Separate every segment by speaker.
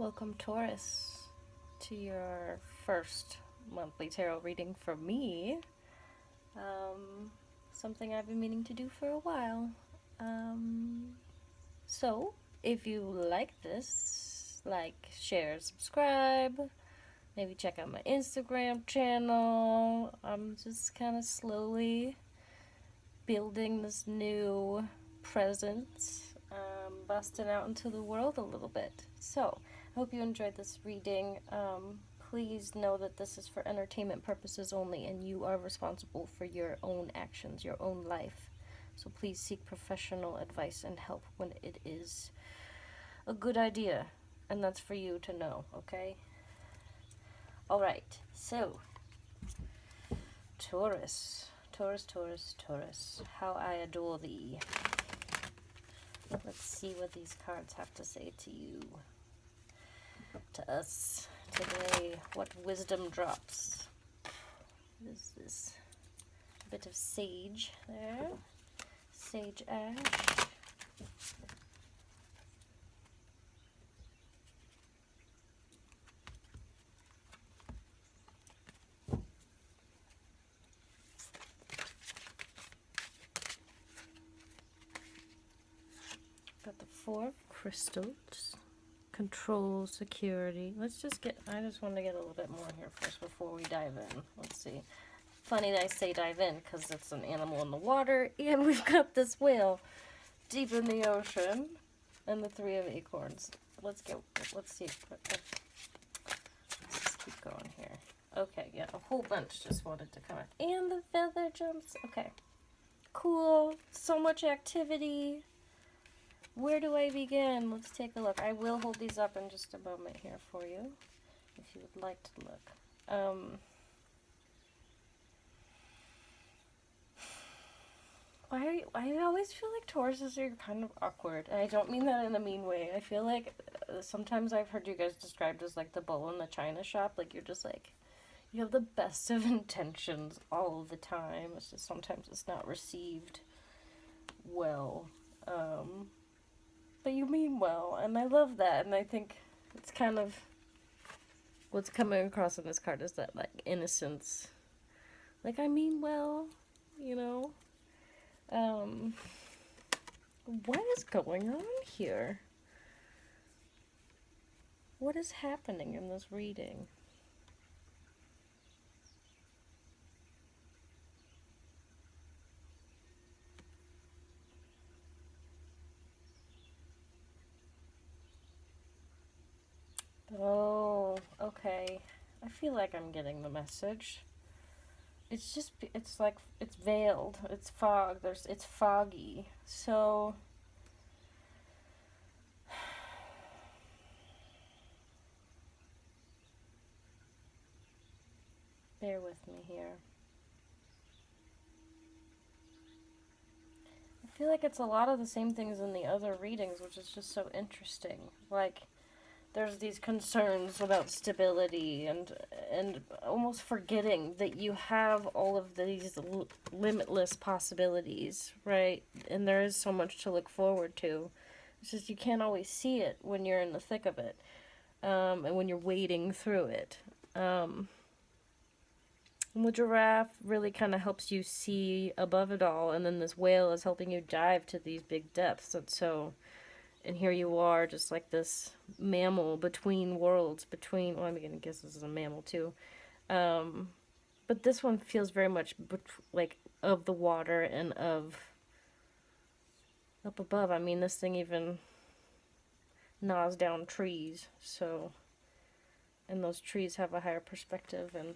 Speaker 1: Welcome, Taurus, to your first monthly tarot reading from me. Something I've been meaning to do for a while. So, if you like this, like, share, subscribe, maybe check out my Instagram channel. I'm just kind of slowly building this new presence, busting out into the world a little bit. So, I hope you enjoyed this reading. Please know that this is for entertainment purposes only, and you are responsible for your own actions, your own life. So please seek professional advice and help when it is a good idea, and that's for you to know, okay? Alright, so, Taurus, how I adore thee. Let's see what these cards have to say to you, to us today. What wisdom drops? What is this? A bit of sage there. Sage ash. Got the Four of Crystals. Control, security. Let's just get, I just want to get a little bit more here first before we dive in. Let's see. Funny that I say dive in because it's an animal in the water and we've got this whale deep in the ocean and the Three of Acorns. Let's see. Let's just keep going here. Okay, yeah, a whole bunch just wanted to come out. And the feather jumps. Okay. Cool. So much activity. Where do I begin? Let's take a look. I will hold these up in just a moment here for you, if you would like to look. I always feel like Tauruses are kind of awkward. And I don't mean that in a mean way. I feel like sometimes I've heard you guys described as like the bull in the china shop. Like you're just like, you have the best of intentions all the time. It's just sometimes it's not received well. But you mean well, and I love that, and I think it's kind of what's coming across in this card is that, like, innocence. Like, I mean well, you know? What is going on here? What is happening in this reading? Oh, okay. I feel like I'm getting the message. It's just, it's like, it's veiled. It's fog. It's foggy. So, bear with me here. I feel like it's a lot of the same things in the other readings, which is just so interesting. Like, there's these concerns about stability and almost forgetting that you have all of these limitless possibilities, right? And there is so much to look forward to. It's just you can't always see it when you're in the thick of it, and when you're wading through it. And the giraffe really kind of helps you see above it all, and then this whale is helping you dive to these big depths. And here you are, just like this mammal between worlds, well, I'm gonna guess this is a mammal too. But this one feels very much like of the water and of up above. I mean, this thing even gnaws down trees, so, and those trees have a higher perspective, and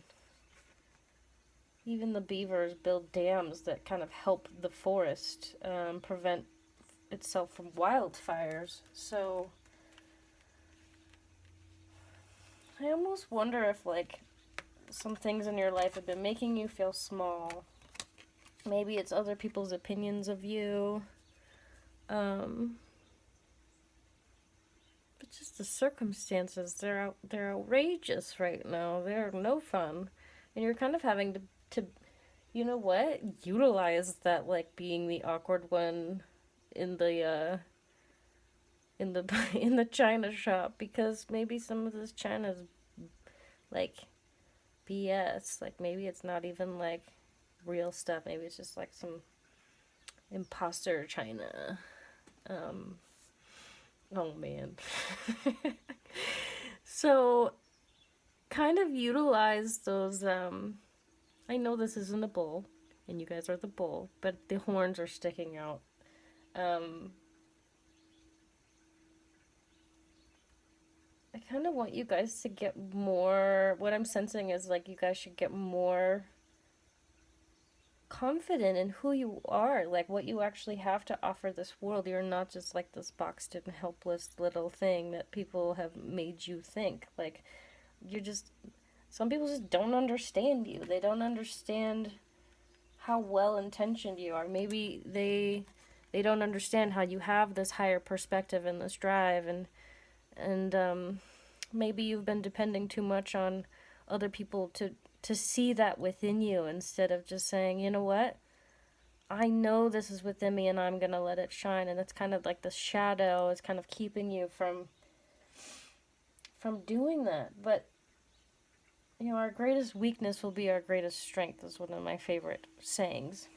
Speaker 1: even the beavers build dams that kind of help the forest prevent itself from wildfires. So I almost wonder if, like, some things in your life have been making you feel small. Maybe it's other people's opinions of you. But just the circumstances, they're outrageous right now. They're no fun. And you're kind of having to you know what? Utilize that, like, being the awkward one in in the in the china shop, because maybe some of this china's like BS. Like maybe it's not even like real stuff. Maybe it's just like some imposter china. Oh man. So kind of utilize those I know this isn't a bull and you guys are the bull, but the horns are sticking out. I kind of want you guys to get more, what I'm sensing is like you guys should get more confident in who you are, like what you actually have to offer this world. You're not just like this boxed in helpless little thing that people have made you think. Like you're just, some people just don't understand you. They don't understand how well intentioned you are. Maybe they don't understand how you have this higher perspective and this drive, and maybe you've been depending too much on other people to see that within you, instead of just saying, you know what, I know this is within me and I'm gonna let it shine. And it's kind of like the shadow is kind of keeping you from doing that. But you know, our greatest weakness will be our greatest strength is one of my favorite sayings.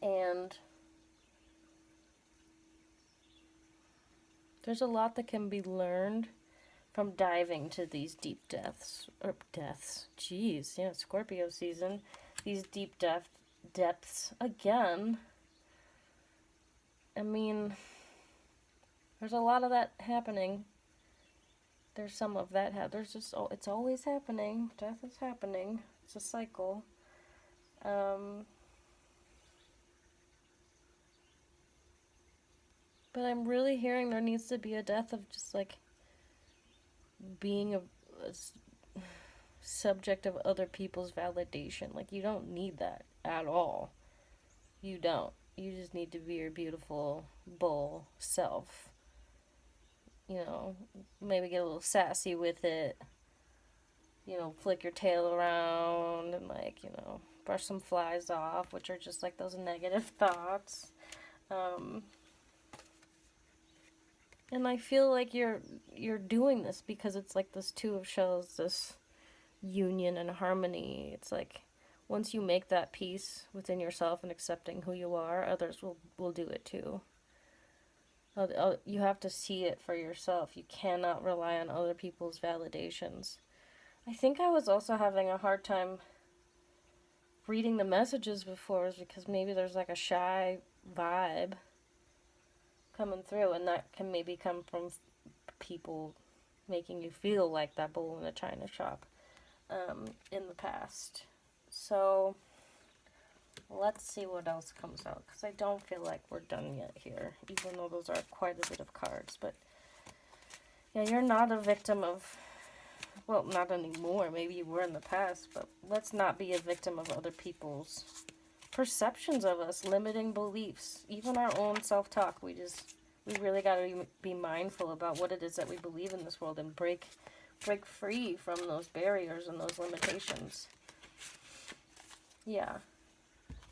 Speaker 1: And there's a lot that can be learned from diving to these deep depths. Jeez, yeah, Scorpio season. These deep depths. Again, I mean, there's a lot of that happening. There's some of that. There's just, it's always happening. Death is happening. It's a cycle. But I'm really hearing there needs to be a death of just like being a subject of other people's validation. Like, you don't need that at all. You don't. You just need to be your beautiful bull self. You know, maybe get a little sassy with it. You know, flick your tail around and, like, you know, brush some flies off, which are just like those negative thoughts. And I feel like you're doing this because it's like this Two of Shells, this union and harmony. It's like once you make that peace within yourself and accepting who you are, others will do it too. You have to see it for yourself. You cannot rely on other people's validations. I think I was also having a hard time reading the messages before, because maybe there's like a shy vibe coming through, and that can maybe come from people making you feel like that bull in a china shop in the past. So let's see what else comes out, because I don't feel like we're done yet here, even though those are quite a bit of cards. But yeah, you're not a victim of, well, not anymore. Maybe you were in the past, but let's not be a victim of other people's perceptions of us, limiting beliefs, even our own self-talk. We really got to be mindful about what it is that we believe in this world, and break free from those barriers and those limitations. Yeah.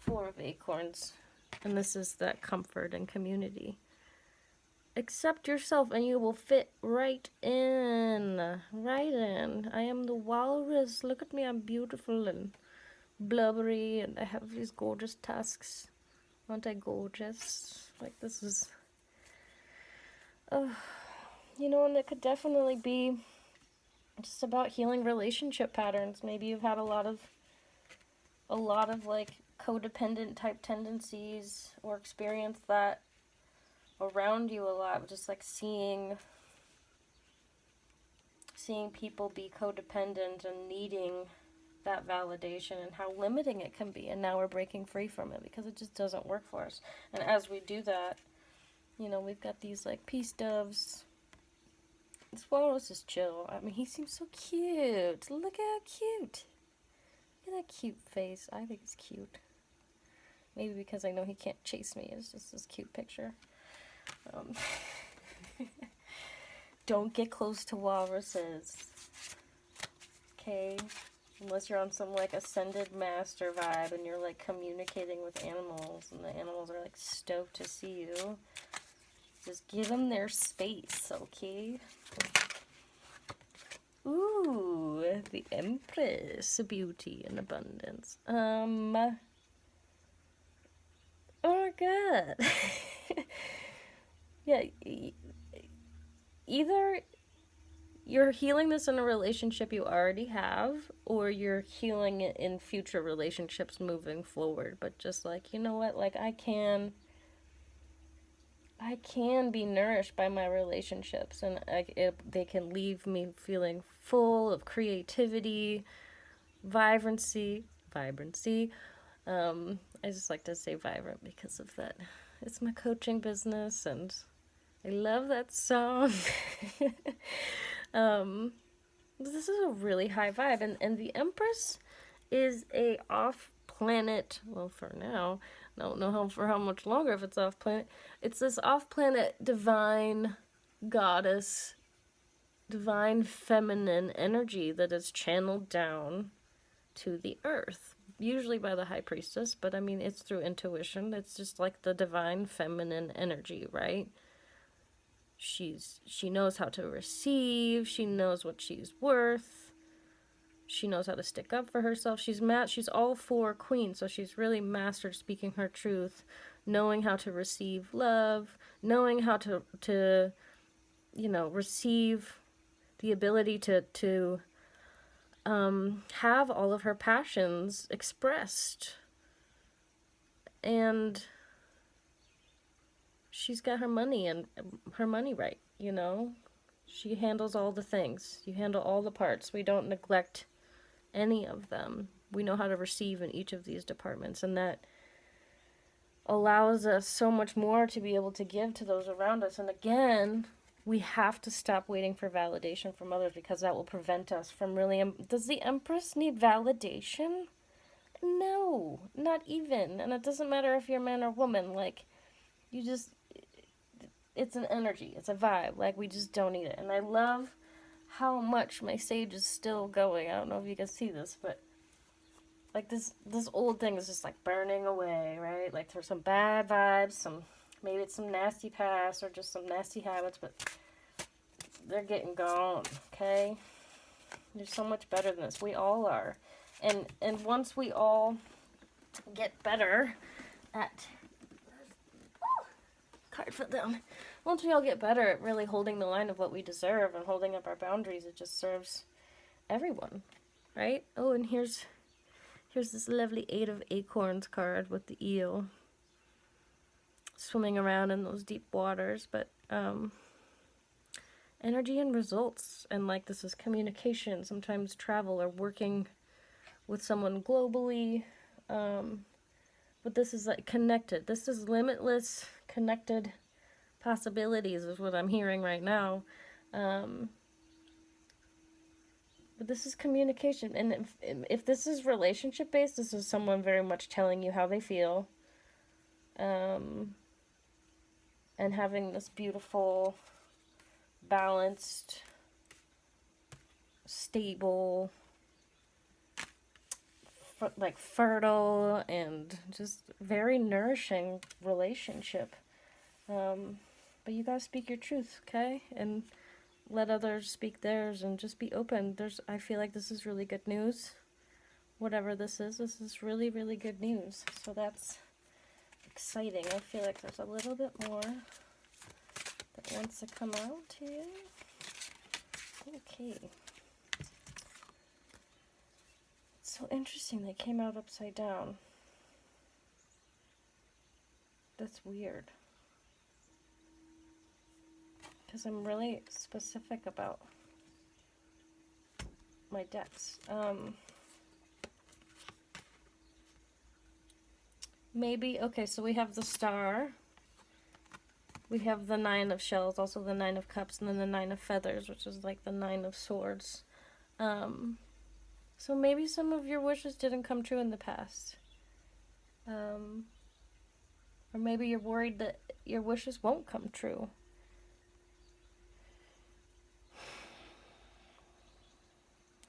Speaker 1: 4 of Acorns, and this is that comfort and community. Accept yourself and you will fit right in. I am the walrus. Look at me, I'm beautiful and blubbery, and I have these gorgeous tusks. Aren't I gorgeous? Like, this is, you know, and it could definitely be just about healing relationship patterns. Maybe you've had a lot of like codependent type tendencies, or experienced that around you a lot, just like seeing people be codependent and needing that validation, and how limiting it can be. And now we're breaking free from it because it just doesn't work for us. And as we do that, you know, we've got these like peace doves. This walrus is chill. I mean, he seems so cute. Look how cute. Look at that cute face. I think it's cute. Maybe because I know he can't chase me. It's just this cute picture. Don't get close to walruses. Okay? Unless you're on some like ascended master vibe and you're like communicating with animals and the animals are like stoked to see you. Just give them their space, okay? Ooh, the Empress, beauty and abundance. Oh my god. Yeah, either you're healing this in a relationship you already have, or you're healing it in future relationships moving forward. But just like, you know what, like I can be nourished by my relationships, and they can leave me feeling full of creativity, vibrancy. I just like to say vibrant because of that. It's my coaching business, and I love that song. This is a really high vibe, and the Empress is a off-planet, well, for now, I don't know for how much longer if it's off-planet. It's this off-planet divine goddess, divine feminine energy that is channeled down to the earth, usually by the high priestess, but I mean, it's through intuition. It's just like the divine feminine energy, right? She knows how to receive, she knows what she's worth, she knows how to stick up for herself. She's all for queen, so she's really mastered speaking her truth, knowing how to receive love, knowing how to receive the ability to have all of her passions expressed. And she's got her money right, you know? She handles all the things. You handle all the parts. We don't neglect any of them. We know how to receive in each of these departments, and that allows us so much more to be able to give to those around us. And again, we have to stop waiting for validation from others, because that will prevent us from really... Does the Empress need validation? No, not even. And it doesn't matter if you're man or woman. Like, you just... It's an energy. It's a vibe. Like, we just don't need it. And I love how much my sage is still going. I don't know if you can see this, but... Like, this old thing is just, like, burning away, right? Like, there's some bad vibes, maybe it's some nasty past, or just some nasty habits, but they're getting gone, okay? You're so much better than this. We all are. And once we all get better at... Card fell down. Once we all get better at really holding the line of what we deserve and holding up our boundaries, it just serves everyone, right? Oh, and here's this lovely 8 of Acorns card with the eel swimming around in those deep waters. But energy and results, and like this is communication, sometimes travel, or working with someone globally. But this is like connected. This is limitless connected possibilities is what I'm hearing right now. But this is communication, and if this is relationship based, this is someone very much telling you how they feel, and having this beautiful, balanced, stable, like fertile, and just very nourishing relationship. But you gotta speak your truth, okay? And let others speak theirs, and just be open. I feel like this is really good news. Whatever this is really, really good news. So that's exciting. I feel like there's a little bit more that wants to come out here. Okay. It's so interesting they came out upside down. That's weird. Because I'm really specific about my decks. Maybe, okay, so we have the Star. We have the 9 of Shells, also the 9 of Cups, and then the 9 of Feathers, which is like the 9 of Swords. So maybe some of your wishes didn't come true in the past. Or maybe you're worried that your wishes won't come true.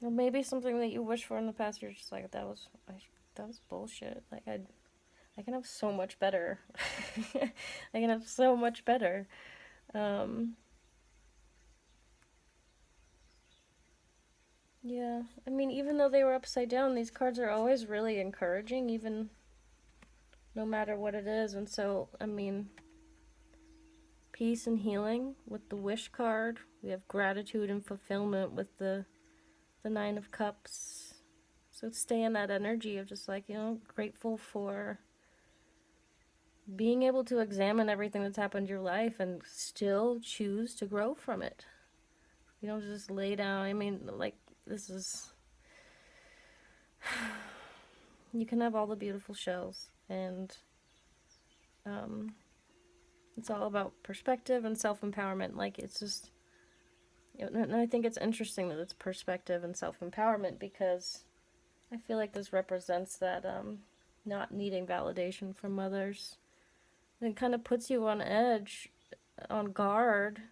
Speaker 1: Or maybe something that you wish for in the past, you're just like, that was bullshit. Like, I can have so much better. I can have so much better. Yeah, I mean, even though they were upside down, these cards are always really encouraging, even no matter what it is. And so, I mean, peace and healing with the wish card. We have gratitude and fulfillment with the Nine of Cups. So stay in that energy of just like, grateful for being able to examine everything that's happened in your life and still choose to grow from it. You don't just lay down. I mean, like, this is... You can have all the beautiful shells, and it's all about perspective and self-empowerment. Like, it's just... And I think it's interesting that it's perspective and self-empowerment, because I feel like this represents that not needing validation from others. It kind of puts you on edge, on guard,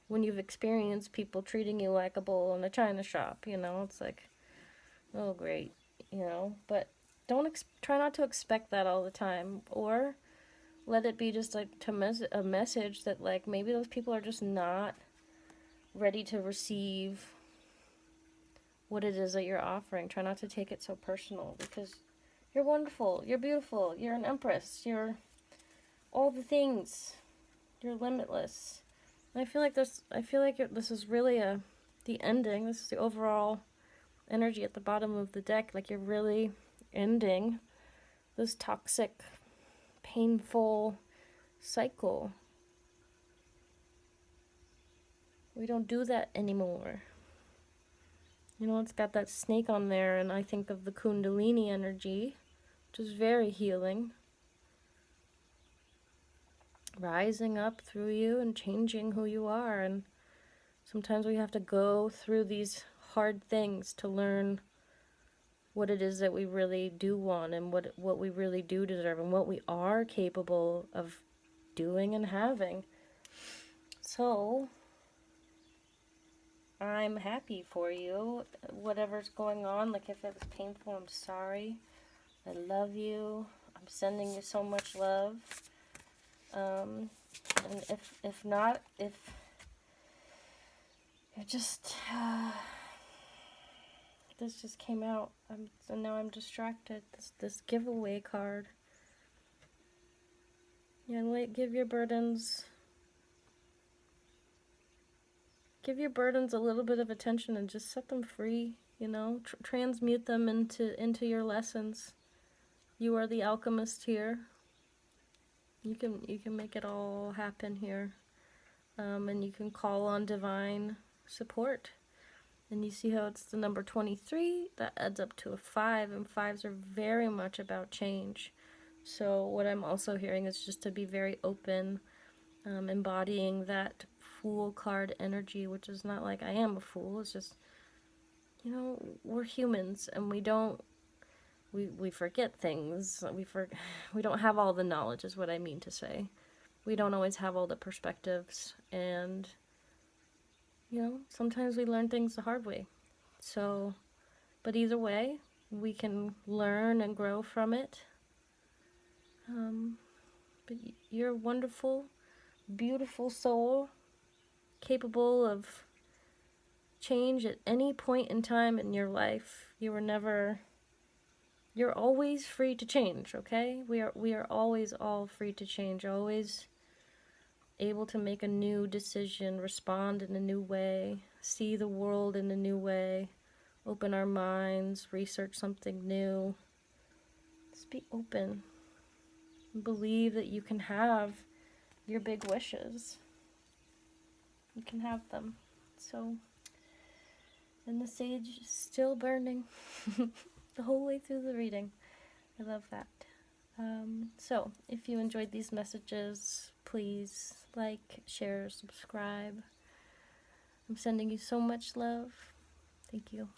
Speaker 1: when you've experienced people treating you like a bull in a china shop. It's like, oh great, but don't try not to expect that all the time, or let it be just like a message that, like, maybe those people are just not ready to receive what it is that you're offering. Try not to take it so personal, because you're wonderful, you're beautiful, you're an empress, you're all the things, you're limitless. And I feel like this is really the ending. This is the overall energy at the bottom of the deck. Like, you're really ending this toxic, painful cycle. We don't do that anymore. It's got that snake on there, and I think of the Kundalini energy, which is very healing. Rising up through you and changing who you are. And sometimes we have to go through these hard things to learn what it is that we really do want, and what we really do deserve, and what we are capable of doing and having. So I'm happy for you, whatever's going on. Like, if it was painful, I'm sorry. I love you. I'm sending you so much love. And if not, if you're just... this just came out, and now I'm distracted. This giveaway card. Yeah, give your burdens a little bit of attention and just set them free. Transmute them into your lessons. You are the alchemist here. You can make it all happen here, and you can call on divine support. And you see how it's the number 23, that adds up to a 5, and 5s are very much about change. So what I'm also hearing is just to be very open, embodying that Fool card energy, which is not like I am a fool. It's just, we're humans, and we forget things. We don't have all the knowledge, is what I mean to say. We don't always have all the perspectives, and sometimes we learn things the hard way. So, but either way, we can learn and grow from it. But you're a wonderful, beautiful soul, capable of change at any point in time in your life. You're always free to change, okay? We are always all free to change, always able to make a new decision, respond in a new way, see the world in a new way, open our minds, research something new. Just be open. Believe that you can have your big wishes. You can have them. So, and the sage is still burning the whole way through the reading. I love that. So, if you enjoyed these messages, please like, share, subscribe. I'm sending you so much love. Thank you.